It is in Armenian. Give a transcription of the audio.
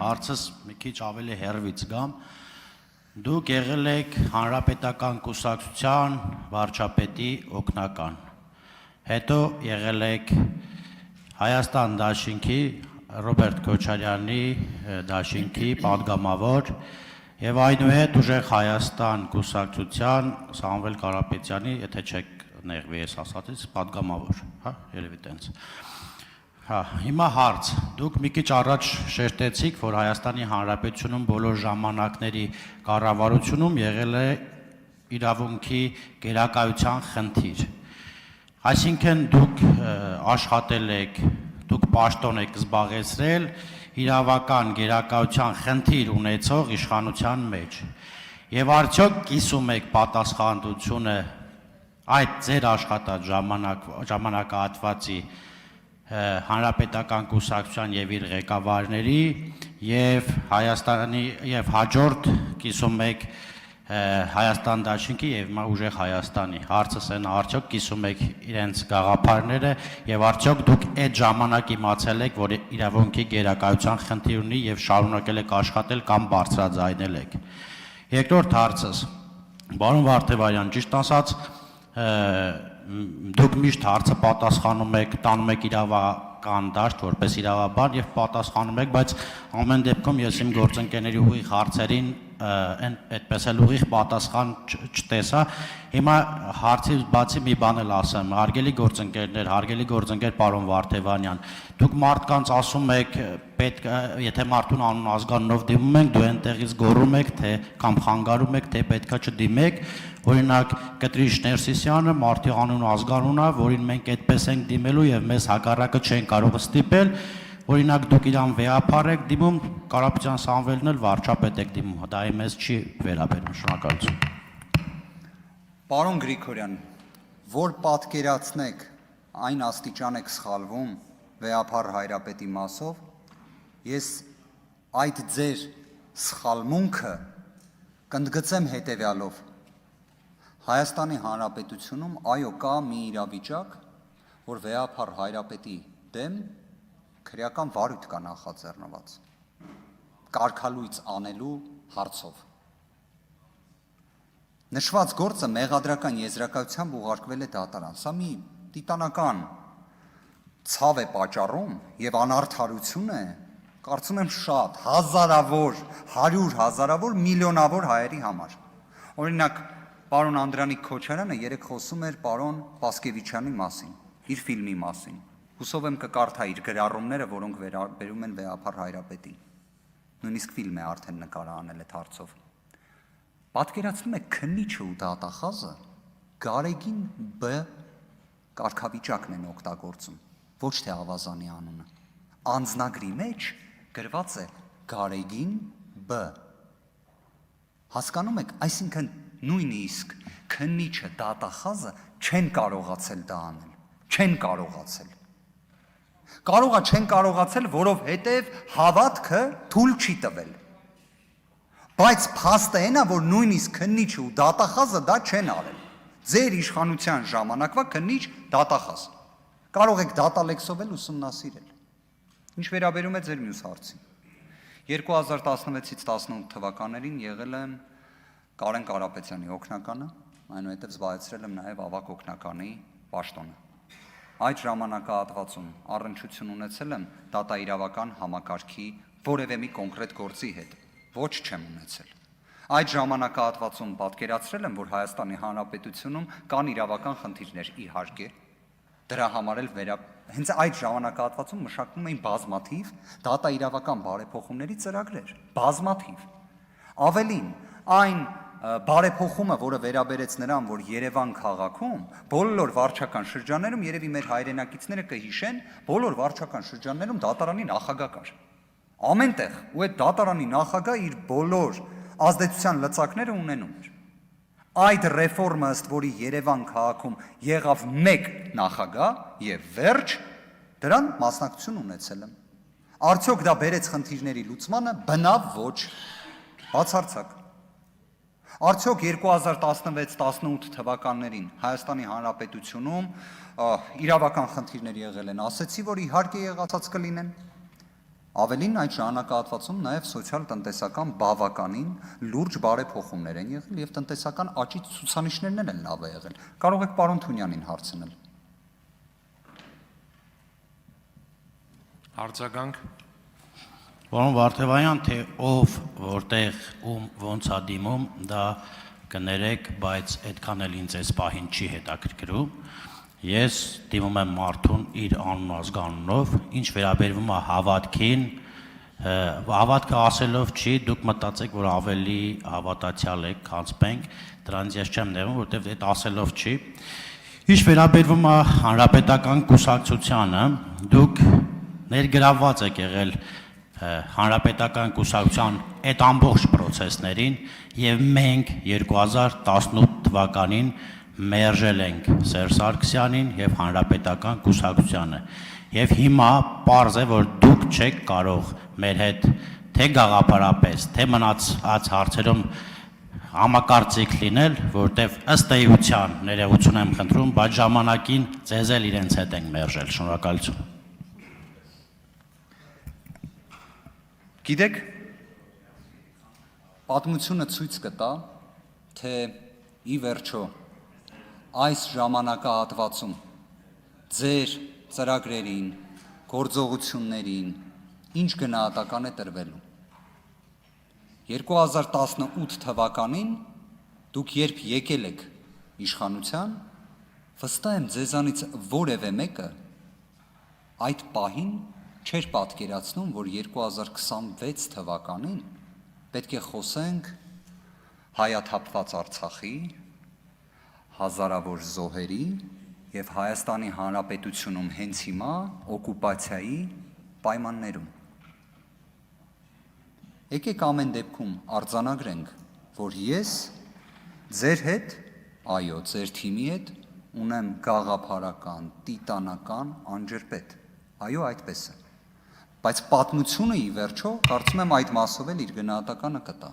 հարցս մի քիչ ավելի հեռվից գամ։ Դուք եղել եք հանրապետական կուսակցության վարչապետի օգնական, հետո եղել եք Հայաստան դաշինքի Ռոբերտ Քոչարյանի դաշինքի падգամավոր եւ այնուհետ ուժեղ Հայաստան կուսակցության Սամվել Կարապետյանի, եթե չեք նեղվի ես ասածից, падգամավոր, հա, երևի տենց։ Հա, հիմա հարց, դուք մի քիչ առաջ շեշտեցիք, որ Հայաստանի Հանրապետությունում բոլոր ժամանակների կառավարությունում եղել է իրավունքի գերակայության խնդիր։ Այսինքն դուք աշխատել եք, դուք պաշտոն եք զբաղեցրել իրավական գերակայության խնդիր ունեցող իշխանության մեջ։ Եվ արդյոք կիսում եք պատասխանատվությունը այդ ձեր աշխատած ժամանակահատվածի հանրապետական կուսակցության եւ իր ղեկավարների եւ Հայաստանի եւ հաջորդ կիսում եք Հայաստան դաշինքի եւ հիմա ուժեղ Հայաստանի հարցս այն արդյոք կիսում եք իրենց գաղափարները եւ արդյոք դուք այդ ժամանակ իմացել եք որ իրավունքի գերակայության խնդիր ունի եւ շարունակել եք աշխատել կամ բարձրաձայնել եք։ Երկրորդ հարցս Պարոն Վարդևարյան, ճիշտ ասած դուք միշտ հարցը պատասխանում եք, տանում եք իրավական դաշտ որպես իրավաբան եւ պատասխանում եք, բայց ամեն դեպքում ես իմ գործընկերների ուղիղ հարցերին այդպես էլ ուղիղ պատասխան չտեսա։ Հիմա հարցից բացի մի բան էլ ասեմ, հարգելի գործընկեր պարոն Վարդևանյան, դուք մարդկանց ասում եք պետք եթե մարդուն անուն ազգանունով դիմում ենք, դու այնտեղից գոռում եք, թե կամ խանգարում եք, թե պետքա չդիմեք։ Օրինակ Կտրիչ Ներսիսյանը մարդի անուն ազգանունն է, որին մենք այդպես ենք դիմելու եւ մեզ հակառակը չեն կարող ստիպել։ Օրինակ դուք իրան վեհապար եք դիմում, Կարապետյան Սամվելն էլ վարչապետ եք դիմում, դա մեզ չի վերաբերում, շնորհակալություն։ Պարոն Գրիգորյան, որ պատկերացնեք այն աստիճան եք սխալվում վեհապար հայրապետի մասով, ես այդ ձեր սխալմունքը կընդգծեմ հետևյալով. Հայաստանի Հանրապետությունում այո կա մի իրավիճակ, որ վեհապար հայրապետի դեմ քրեական վարույթ կա նախաձեռնված կարգալույծ անելու հարցով։ Նշված գործը մեղադրական եզրակացությամբ ուղարկվել է դատարան։ Սա մի տիտանական ցավ է պատճառում եւ անարդարություն է, կարծում եմ շատ հազարավոր, 100 հազարավոր, միլիոնավոր հայերի համար։ Օրինակ Պարոն Անդրանիկ Քոչարյանը երեք խոսում էր պարոն Պասկևիչյանի մասին, իր ֆիլմի մասին։ Հուսով եմ կկարդա իր գրառումները, որոնք վերաբերում են վեհապար հայրապետին։ Նույնիսկ ֆիլմ է արդեն նկարահանել այդ հարցով։ Պատկերացնում եք քննիչը ու դատախազը Գարեգին B կարգավիճակն են օգտագործում, ոչ թե ավազանի անունը։ Անձնագրի մեջ գրված է Գարեգին B։ Հասկանում եք, այսինքն նույնիսկ քննիչը դատախազը չեն կարողացել դա անել, չեն կարողացել։ Կարողա չեն կարողացել, որովհետև հավատքը թույլ չի տվել։ Բայց փաստը այն է, որ նույնիսկ քննիչը ու դատախազը դա չեն արել։ Ձեր իշխանության ժամանակվա քննիչ դատախազ։ Կարող եք դատալեքսով էլ ուսումնասիրել։ Ինչ վերաբերում է ձեր մյուս հարցին։ 2016-ից 18 թվականներին եղել եմ Կարեն Կարապետյանի օգնականը, այնուհետև զբաղեցրել եմ նաև ավագ օգնականի պաշտոնը։ Այդ ժամանակահատվածում առնչություն ունեցել եմ դատաիրավական համակարգի որևէ մի կոնկրետ գործի հետ, ոչ չեմ ունեցել։ Այդ ժամանակահատվածում պատկերացրել եմ, որ Հայաստանի Հանրապետությունում կան իրավական խնդիրներ, իհարկե, դրա համար էլ հենց այդ ժամանակահատվածում մշակվում էին բազմաթիվ դատաիրավական բարեփոխումների ծրագրեր, բազմաթիվ։ Ավելին, այն բարեփոխումը, որը վերաբերեց նրան, որ Երևան քաղաքում բոլոր վարչական շրջաններում, երևի մեր հայրենակիցները կհիշեն, բոլոր վարչական շրջաններում դատարանի նախագահ կար։ Ամենտեղ, ու այդ դատարանի նախագահը իր բոլոր ազդեցության լծակները ունենում էր։ Այդ ռեֆորմը, ըստ որի Երևան քաղաքում եղավ մեկ նախագահ եւ վերջ, դրան մասնակցություն ունեցել եմ։ Արդյոք դա բերեց խնդիրների լուծմանը, բնավ ոչ, բացարձակ։ Արդյոք 2016-18 թվականներին Հայաստանի Հանրապետությունում իրավական խնդիրներ եղել են, ասեցի, որ իհարկե եղածած կլինեն։ Ավելին այդ ժամանակահատվածում նաև սոցիալ-տնտեսական բավականին լուրջ բարեփոխումներ են եղել եւ տնտեսական աճի ցուցանիշներն էլ են լավ եղել։ Կարող եք պարոն Թունյանին հարցնել։ Արձագանք։ Պարոն Վարդևանյան, թե ով որտեղ ում ոնց է դիմում, դա կներեք, բայց այդքան էլ ինձ այս պահին չի հետաքրքրում։ Ես դիմում եմ մարդուն իր անուն ազգանունով, ինչ վերաբերվում է հավատքին, հավատքը ասելով չի, դուք մտածեք, որ ավելի հավատացյալ եք, քան մենք, դրանից ես չեմ նեղում, որովհետև այդ ասելով չի։ Ինչ վերաբերվում է հանրապետական կուսակցությանը, դուք ներգրավված եք եղել հանրապետական կուսակցության այդ ամբողջ process-ներին եւ մենք 2018 թվականին մերժել ենք Սերժ Սարգսյանին եւ հանրապետական կուսակցությանը եւ հիմա պարզ է որ դուք չեք կարող մեր հետ թե գաղափարապես թե մնացած հարցերում համակարծիք լինել, որտեվ ըստ էության ներողություն եմ խնդրում, բայց ժամանակին ձեզ էլ իրենց հետ ենք մերժել։ Շնորհակալություն։ Գիտեք, պատմությունը ցույց կտա, թե ի վերջո այս ժամանակահատվածում ձեր ծրագրերին, գործողություններին ինչ գնահատական է տրվելու։ 2018 թվականին դուք երբ եկել եք իշխանության, վստահ եմ ձեզանից որևէ մեկը այդ պահին չէր պատկերացնում, որ 2026 թվականին պետք է խոսենք հայաթափված Արցախի, հազարավոր զոհերի եւ Հայաստանի Հանրապետությունում հենց հիմա օկուպացիայի պայմաններում։ Եկեք ամեն դեպքում արձանագրենք, որ ես ձեր հետ, այո, ձեր թիմի հետ ունեմ գաղափարական, տիտանական անջրպետ։ Այո, այդպես է։ Բայց պատմությունը ի վերջո, կարծում եմ այդ մասով էլ իր գնահատականը կտա։